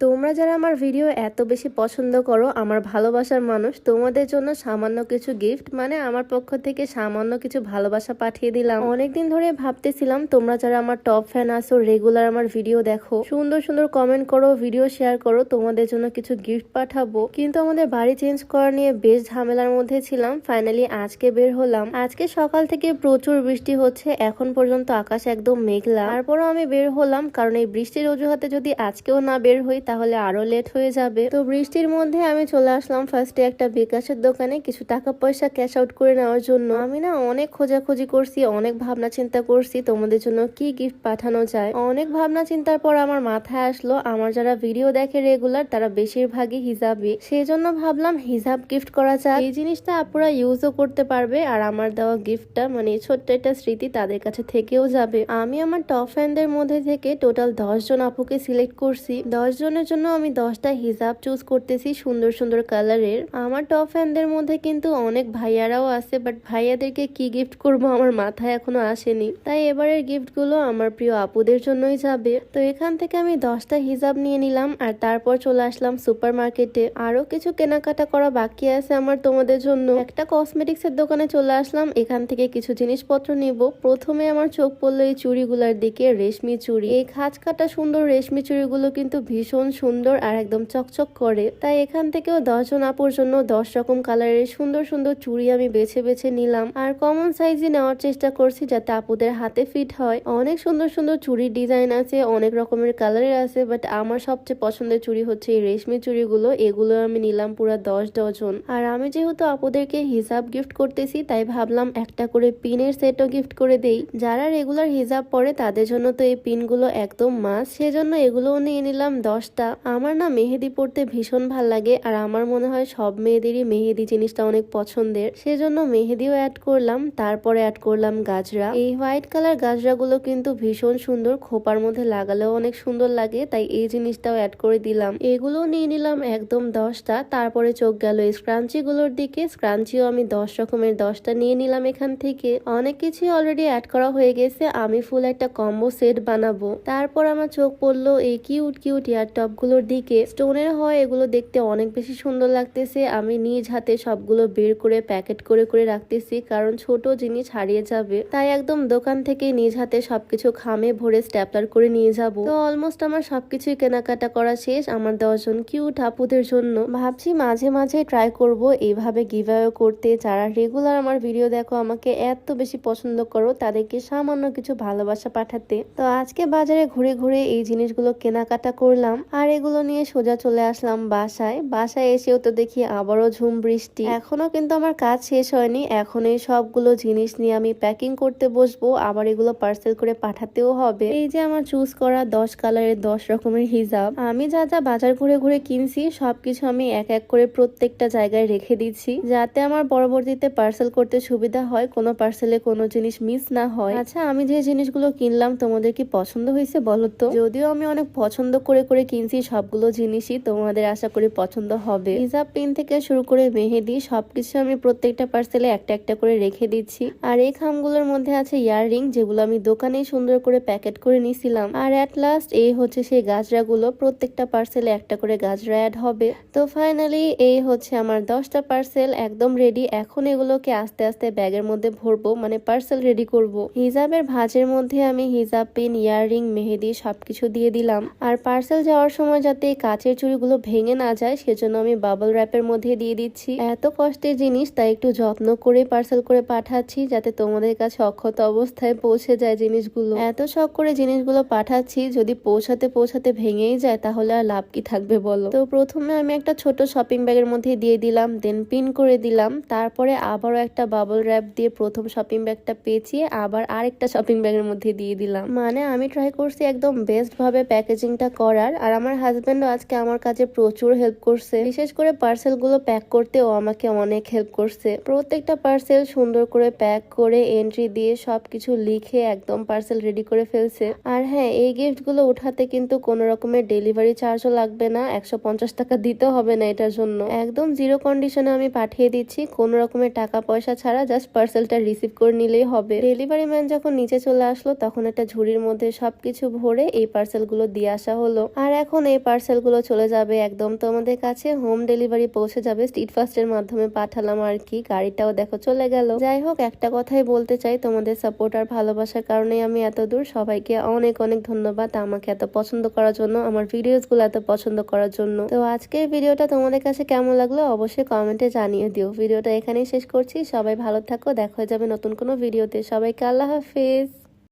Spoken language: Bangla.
তোমরা যারা আমার ভিডিও এত বেশি পছন্দ করো, আমার ভালোবাসার মানুষ, তোমাদের জন্য সামান্য কিছু গিফট, মানে আমার পক্ষ থেকে সামান্য কিছু ভালোবাসা পাঠিয়ে দিলাম। অনেকদিন ধরে ভাবতেছিলাম তোমরা যারা আমার টপ ফ্যান আছো, রেগুলার আমার ভিডিও দেখো, সুন্দর সুন্দর কমেন্ট করো, ভিডিও শেয়ার করো, তোমাদের জন্য কিছু গিফট পাঠাবো। কিন্তু আমাদের বাড়ি চেঞ্জ করা নিয়ে বেশ ঝামেলার মধ্যে ছিলাম। ফাইনালি আজকে বের হলাম। আজকে সকাল থেকে প্রচুর বৃষ্টি হচ্ছে, এখন পর্যন্ত আকাশ একদম মেঘলা। তারপরও আমি বের হলাম, কারণ এই বৃষ্টির অজুহাতে যদি আজকেও না বের হই তাহলে আরো লেট হয়ে যাবে। তো বৃষ্টির মধ্যে আমি চলে আসলাম ফার্স্টে একটা বিকাশের দোকানে কিছু টাকা পয়সা ক্যাশ আউট করে নেওয়ার জন্য। আমি না অনেক খোঁজাখুঁজি করছি, অনেক ভাবনা চিন্তা করছি তোমাদের জন্য কি গিফট পাঠানো যায়। অনেক ভাবনা চিন্তার পর আমার মাথায় আসলো আমার যারা ভিডিও দেখে রেগুলার তারা বেশিরভাগই হিজাবি, সেই জন্য ভাবলাম হিজাব গিফট করা যায়। এই জিনিসটা আপুরা ইউজও করতে পারবে, আর আমার দেওয়া গিফটটা মানে ছোট্ট একটা স্মৃতি তাদের কাছে থেকেও যাবে। আমি আমার টপ ফ্যানদের মধ্যে থেকে টোটাল 10 জন আপুকে সিলেক্ট করছি। 10 জনের জন্য আমি 10টা হিজাব চুজ করতেছি সুন্দর সুন্দর কালারের। আমার টপ ফ্যানদের মধ্যে কিন্তু অনেক ভাইয়ারাও আছে, বাট ভাইয়াদেরকে কি গিফট করব আমার মাথায় এখনো আসেনি। তাই এবারের গিফট গুলো আমার প্রিয় আপুদের জন্যই যাবে। তো এখান থেকে আমি 10টা হিজাব নিয়ে নিলাম, আর তারপর চলে আসলাম সুপার মার্কেটে। আরো কিছু কেনাকাটা করা বাকি আছে আমার তোমাদের জন্য। একটা কসমেটিক্স এর দোকানে চলে আসলাম, এখান থেকে কিছু জিনিসপত্র নিব। প্রথমে আমার চোখ পড়লো এই চুড়িগুলার দিকে, রেশমি চুড়ি। এই খাঁজ কাটা সুন্দর রেশমি চুড়িগুলো কিন্তু ভীষণ সুন্দর আর একদম চকচক করে। তাই এখান থেকেও 10 জন আপুর জন্য 10 রকম কালারের সুন্দর সুন্দর চুড়ি আমি বেছে বেছে নিলাম। আর কমন সাইজে নেওয়ার চেষ্টা করছি যাতে আপুদের হাতে ফিট হয়। অনেক সুন্দর সুন্দর চুড়ির ডিজাইন আছে, অনেক রকমের কালারের আছে, বাট আমার সবচেয়ে পছন্দের চুড়ি হচ্ছে এই রেশমি চুড়িগুলো। এগুলো আমি নিলাম পুরো 10 ডজন। আর আমি যেহেতু আপুদেরকে হিজাব গিফট করতেছি, তাই ভাবলাম একটা করে পিনের সেটও গিফট করে দেই। যারা রেগুলার হিজাব পরে তাদের জন্য তো এই পিনগুলো একদম মাস্ট, সেজন্য এগুলোও নিয়ে নিলাম 10টা। আমার না মেহেদি পড়তে ভীষণ ভাল লাগে, আর আমার মনে হয় সব মেয়েদেরই মেহেদি জিনিসটা অনেক পছন্দের, সেজন্য মেহেদিও অ্যাড করলাম। তারপরে অ্যাড করলাম গাজরা। এই হোয়াইট কালার গাজরা গুলো কিন্তু ভীষণ সুন্দর, খোপার মধ্যে লাগালেও অনেক সুন্দর লাগে, তাই এই জিনিসটাও অ্যাড করে দিলাম। এগুলো নিয়ে নিলাম একদম 10টা। তারপরে চোখ গেল এই স্ক্রাঞ্চি গুলোর দিকে। স্ক্রাঞ্চিও আমি 10 রকমের 10টা নিয়ে নিলাম এখান থেকে। অনেক কিছু অলরেডি অ্যাড করা হয়ে গেছে, আমি ফুল একটা কম্বো সেট বানাবো। তারপর আমার চোখ পড়লো এই কিউট কিউট ইয়ার টপ গুলোর দিকে। স্টোনের হয়, এগুলো দেখতে অনেক বেশি সুন্দর লাগতেছে। আমি নিজ হাতে সবগুলো বের করে প্যাকেট করে করে রাখতেছি, কারণ ছোট জিনিস হারিয়ে যাবে, তাই একদম দোকান থেকে নিজ হাতে সবকিছু খামে ভরে স্ট্যাপলার করে নিয়ে যাব। তো অলমোস্ট আমার সবকিছুই কেনাকাটা করা শেষ আমার 10 জন কিউট আপুদের জন্য। ভাবছি মাঝে মাঝে ট্রাই করব এইভাবে গিভঅ্যাওয়ে করতে। যারা রেগুলার আমার ভিডিও দেখো, আমাকে এত বেশি পছন্দ করো, তাদেরকে সামান্য কিছু ভালোবাসা পাঠাতে। তো আজকে বাজারে ঘুরে ঘুরে এই জিনিসগুলো কেনাকাটা করলাম, আর এগুলো নিয়ে সোজা চলে আসলাম বাসায়। বাসায় এসেও তো দেখি আবারও ঝুম বৃষ্টি। এখনো কিন্তু আমার কাজ শেষ হয়নি, এখন এই সবগুলো জিনিস নিয়ে আমি প্যাকিং করতে বসবো, আবার এগুলো পার্সেল করে পাঠাতেও হবে। এই যে আমার চুজ করা 10 কালারের 10 রকমের হিজাব, আমি যা যা বাজার ঘুরে ঘুরে কিনছি সবকিছু আমি এক এক করে প্রত্যেকটা জায়গায় রেখে দিচ্ছি, যাতে আমার পরবর্তীতে পার্সেল করতে সুবিধা হয়, কোনো পার্সেলে কোনো জিনিস মিস না হয়। আচ্ছা, আমি যে জিনিসগুলো কিনলাম তোমাদের কি পছন্দ হয়েছে বলো তো? যদিও আমি অনেক পছন্দ করে করে কিনছি, সবগুলো জিনিসই তোমাদের আশা করি পছন্দ হবে। হিজাব পিন থেকে শুরু করে মেহেদি সবকিছু আমি প্রত্যেকটা পার্সেলে একটা একটা করে রেখে দিচ্ছি। আর এই খামগুলোর মধ্যে আছে ইয়াররিং, যেগুলো আমি দোকানে সুন্দর করে প্যাকেট করে নিয়েছিলাম। আর এট লাস্ট এই হচ্ছে সেই গাজরা গুলো, প্রত্যেকটা পার্সেলে একটা করে গাজরা অ্যাড হবে। তো ফাইনালি এই হচ্ছে আমার 10টা পার্সেল একদম রেডি। এখন এগুলোকে আস্তে আস্তে ব্যাগের মধ্যে ভরবো, মানে পার্সেল রেডি করব। হিজাবের ভাঁজের মধ্যে আমি হিজাব পিন, ইয়াররিং, মেহেদি সবকিছু দিয়ে দিলাম। আর পার্সেল যাওয়ার সময় যাতে কাচের চুড়িগুলো ভেঙে না যায়, সেজন্য আমি বাবল র্যাপের মধ্যে দিয়ে দিচ্ছি। এত কষ্টের জিনিস, তাই একটু যত্ন করে পার্সেল করে পাঠাচ্ছি, যাতে তোমাদের কাছে অক্ষত অবস্থায় পৌঁছে যায় জিনিসগুলো। এত শখ করে জিনিসগুলো পাঠাচ্ছি, যদি পৌঁছাতে পৌঁছাতে ভেঙেই যায় তাহলে আর লাভ কি থাকবে বলো? তো প্রথমে আমি একটা ছোট শপিং ব্যাগের মধ্যে দিয়ে দিলাম, দেন পিন করে দিলাম। তারপরে আবারও একটা বাবল র্যাপ দিয়ে প্রথম শপিং ব্যাগটা পেঁচিয়ে আবার আরেকটা শপিং ব্যাগের মধ্যে দিয়ে দিলাম। মানে আমি ট্রাই করছি একদম বেস্ট ভাবে প্যাকেজিংটা করার। আর আমার হাজবেন্ডও আজকে আমার কাছে প্রচুর হেল্প করছে, বিশেষ করে পার্সেল গুলো প্যাক করতে ও আমাকে অনেক হেল্প করছে। প্রত্যেকটা পার্সেল সুন্দর করে প্যাক করে এন্ট্রি দিয়ে সবকিছু লিখে একদম পার্সেল রেডি করে ফেলছে। আর হ্যাঁ, এই গিফট গুলো উঠাতে কিন্তু কোনো রকমের ডেলিভারি চার্জও লাগবে না, 150 টাকা দিতে হবে না এটার জন্য। একদম জিরো কন্ডিশনে আমি পাঠিয়ে দিচ্ছি, কোনো রকমের টাকা পয়সা ছাড়া, জাস্ট পার্সেলটা রিসিভ করে নিলেই হবে। ডেলিভারি ম্যান যখন নিচে চলে আসলো, তখন একটা ঝুড়ির মধ্যে সবকিছু ভরে এই পার্সেল গুলো দিয়ে আসা হলো। আর এখন এখন এই পার্সেলগুলো চলে যাবে একদম তোমাদের কাছে, হোম ডেলিভারি পৌঁছে যাবে। স্ট্রিট ফাস্টের মাধ্যমে পাঠালাম আর কি, গাড়িটাও দেখো চলে গেল। যাই হোক, একটা কথাই বলতে চাই, তোমাদের সাপোর্ট আর ভালোবাসার কারণে আমি এত দূর। সবাইকে অনেক অনেক ধন্যবাদ আমাকে এত পছন্দ করার জন্য, আমার ভিডিওস গুলো এত পছন্দ করার জন্য। তো আজকের ভিডিওটা তোমাদের কাছে কেমন লাগলো অবশ্যই কমেন্টে জানিয়ে দিও। ভিডিওটা এখানেই শেষ করছি, সবাই ভালো থাকো, দেখা হয়ে যাবে নতুন কোনো ভিডিওতে। সবাইকে আল্লাহ হাফেজ।